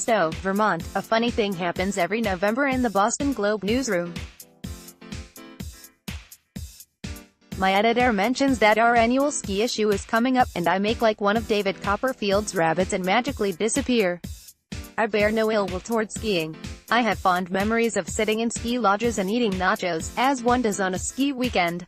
STOWE, Vermont. A funny thing happens every November in the Boston Globe newsroom. My editor mentions that our annual ski issue is coming up, and I make like one of David Copperfield's rabbits and magically disappear. I bear no ill will toward skiing. I have fond memories of sitting in ski lodges and eating nachos, as one does on a ski weekend.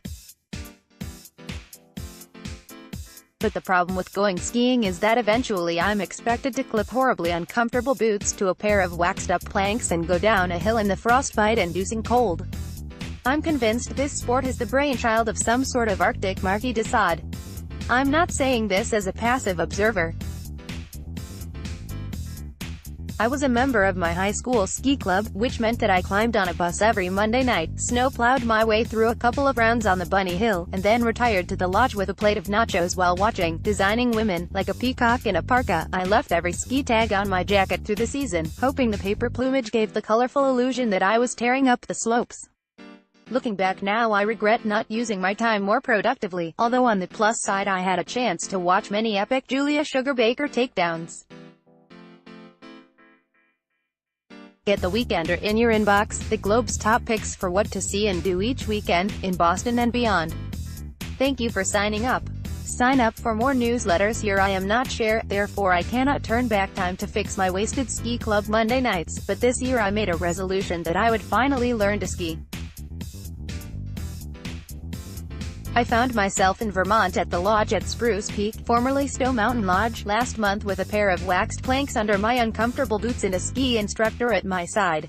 But the problem with going skiing is that eventually I'm expected to clip horribly uncomfortable boots to a pair of waxed-up planks and go down a hill in the frostbite-inducing cold. I'm convinced this sport is the brainchild of some sort of Arctic Marquis de Sade. I'm not saying this as a passive observer. I was a member of my high school ski club, which meant that I climbed on a bus every Monday night, snowplowed my way through a couple of rounds on the bunny hill, and then retired to the lodge with a plate of nachos while watching Designing Women. Like a peacock in a parka, I left every ski tag on my jacket through the season, hoping the paper plumage gave the colorful illusion that I was tearing up the slopes. Looking back now, I regret not using my time more productively, although on the plus side I had a chance to watch many epic Julia Sugarbaker takedowns. Get The Weekender in your inbox, the Globe's top picks for what to see and do each weekend, in Boston and beyond. Thank you for signing up. Sign up for more newsletters here. I am not Cher, therefore I cannot turn back time to fix my wasted ski club Monday nights, but this year I made a resolution that I would finally learn to ski. I found myself in Vermont at the lodge at Spruce Peak, formerly STOWE Mountain Lodge, last month with a pair of waxed planks under my uncomfortable boots and a ski instructor at my side.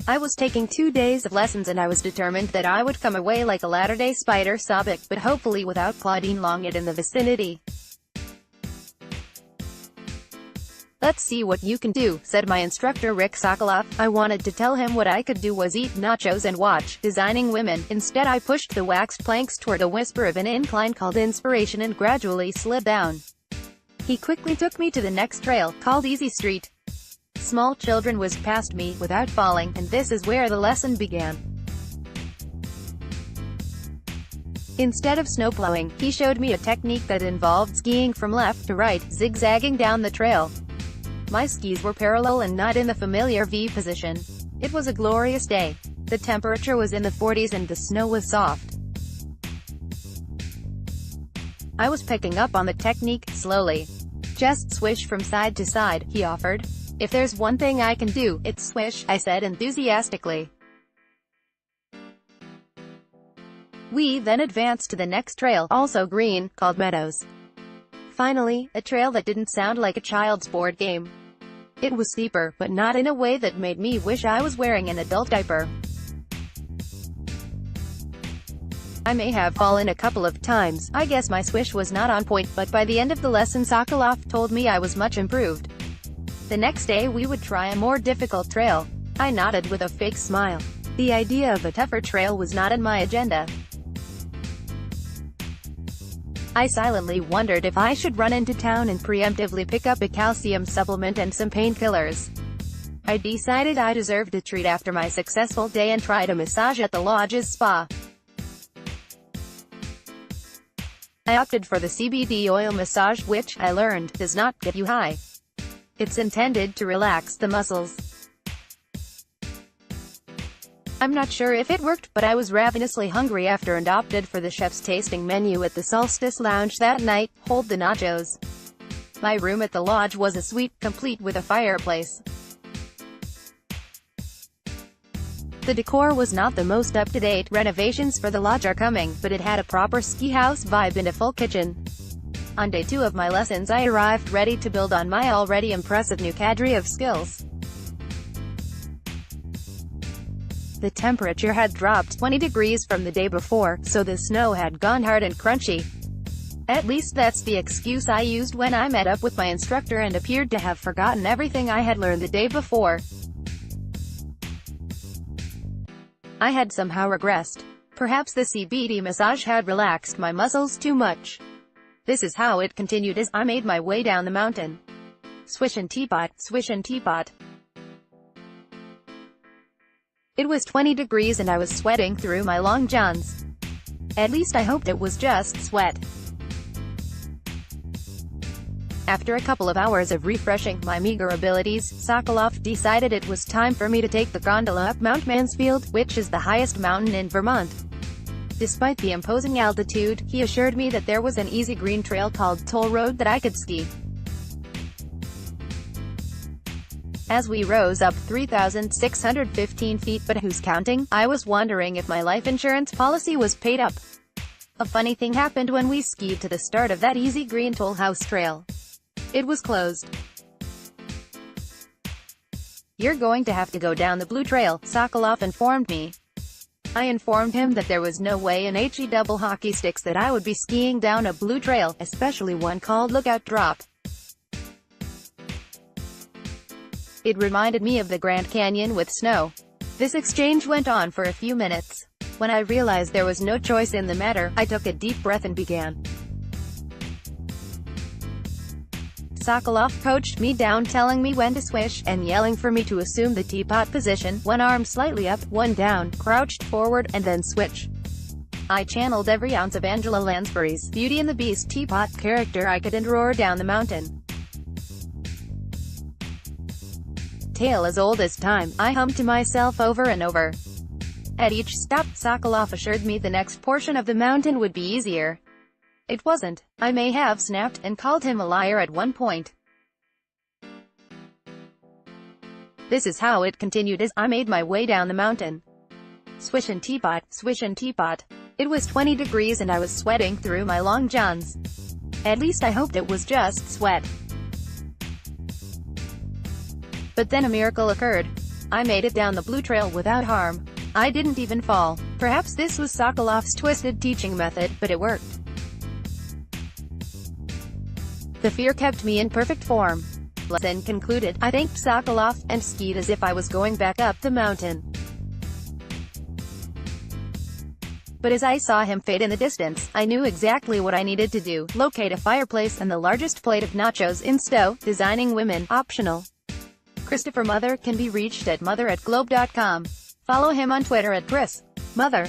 I was taking 2 days of lessons and I was determined that I would come away like a latter-day Spider Sobek, but hopefully without Claudine Longit in the vicinity. "Let's see what you can do," said my instructor Rick Sokoloff. I wanted to tell him what I could do was eat nachos and watch Designing Women. Instead I pushed the waxed planks toward a whisper of an incline called Inspiration and gradually slid down. He quickly took me to the next trail, called Easy Street. Small children whizzed past me, without falling, and this is where the lesson began. Instead of snowplowing, he showed me a technique that involved skiing from left to right, zigzagging down the trail. My skis were parallel and not in the familiar V position. It was a glorious day. The temperature was in the 40s and the snow was soft. I was picking up on the technique, slowly. "Just swish from side to side," he offered. "If there's one thing I can do, it's swish," I said enthusiastically. We then advanced to the next trail, also green, called Meadows. Finally, a trail that didn't sound like a child's board game. It was steeper, but not in a way that made me wish I was wearing an adult diaper. I may have fallen a couple of times. I guess my swish was not on point, but by the end of the lesson Sokoloff told me I was much improved. The next day we would try a more difficult trail. I nodded with a fake smile. The idea of a tougher trail was not on my agenda. I silently wondered if I should run into town and preemptively pick up a calcium supplement and some painkillers. I decided I deserved a treat after my successful day and tried a massage at the lodge's spa. I opted for the CBD oil massage, which, I learned, does not get you high. It's intended to relax the muscles. I'm not sure if it worked, but I was ravenously hungry after and opted for the chef's tasting menu at the Solstice Lounge that night. Hold the nachos. My room at the lodge was a suite, complete with a fireplace. The decor was not the most up-to-date. Renovations for the lodge are coming, but it had a proper ski house vibe and a full kitchen. On day 2 of my lessons I arrived ready to build on my already impressive new cadre of skills. The temperature had dropped 20 degrees from the day before, so the snow had gone hard and crunchy. At least that's the excuse I used when I met up with my instructor and appeared to have forgotten everything I had learned the day before. I had somehow regressed. Perhaps the CBD massage had relaxed my muscles too much. This is how it continued as I made my way down the mountain. Swish and teapot, swish and teapot. It was 20 degrees and I was sweating through my long johns. At least I hoped it was just sweat. After a couple of hours of refreshing my meager abilities, Sokolov decided it was time for me to take the gondola up Mount Mansfield, which is the highest mountain in Vermont. Despite the imposing altitude, he assured me that there was an easy green trail called Toll Road that I could ski. As we rose up 3,615 feet, but who's counting, I was wondering if my life insurance policy was paid up. A funny thing happened when we skied to the start of that easy green toll house trail. It was closed. "You're going to have to go down the blue trail," Sokolov informed me. I informed him that there was no way in HE double hockey sticks that I would be skiing down a blue trail, especially one called Lookout Drop. It reminded me of the Grand Canyon with snow. This exchange went on for a few minutes. When I realized there was no choice in the matter, I took a deep breath and began. Sokolov coached me down, telling me when to swish, and yelling for me to assume the teapot position, one arm slightly up, one down, crouched forward, and then switch. I channeled every ounce of Angela Lansbury's Beauty and the Beast teapot character I could and roared down the mountain. "Tale as old as time," I hummed to myself over and over. At each stop, Sokolov assured me the next portion of the mountain would be easier. It wasn't. I may have snapped, and called him a liar at one point. This is how it continued as I made my way down the mountain. Swish and teapot, swish and teapot. It was 20 degrees and I was sweating through my long johns. At least I hoped it was just sweat. But then a miracle occurred. I made it down the blue trail without harm. I didn't even fall. Perhaps this was Sokolov's twisted teaching method, but it worked. The fear kept me in perfect form. Then concluded, I thanked Sokolov, and skied as if I was going back up the mountain. But as I saw him fade in the distance, I knew exactly what I needed to do: locate a fireplace and the largest plate of nachos in STOWE. Designing women, optional. Christopher Mother can be reached at mother@globe.com. Follow him on Twitter at Chris Mother.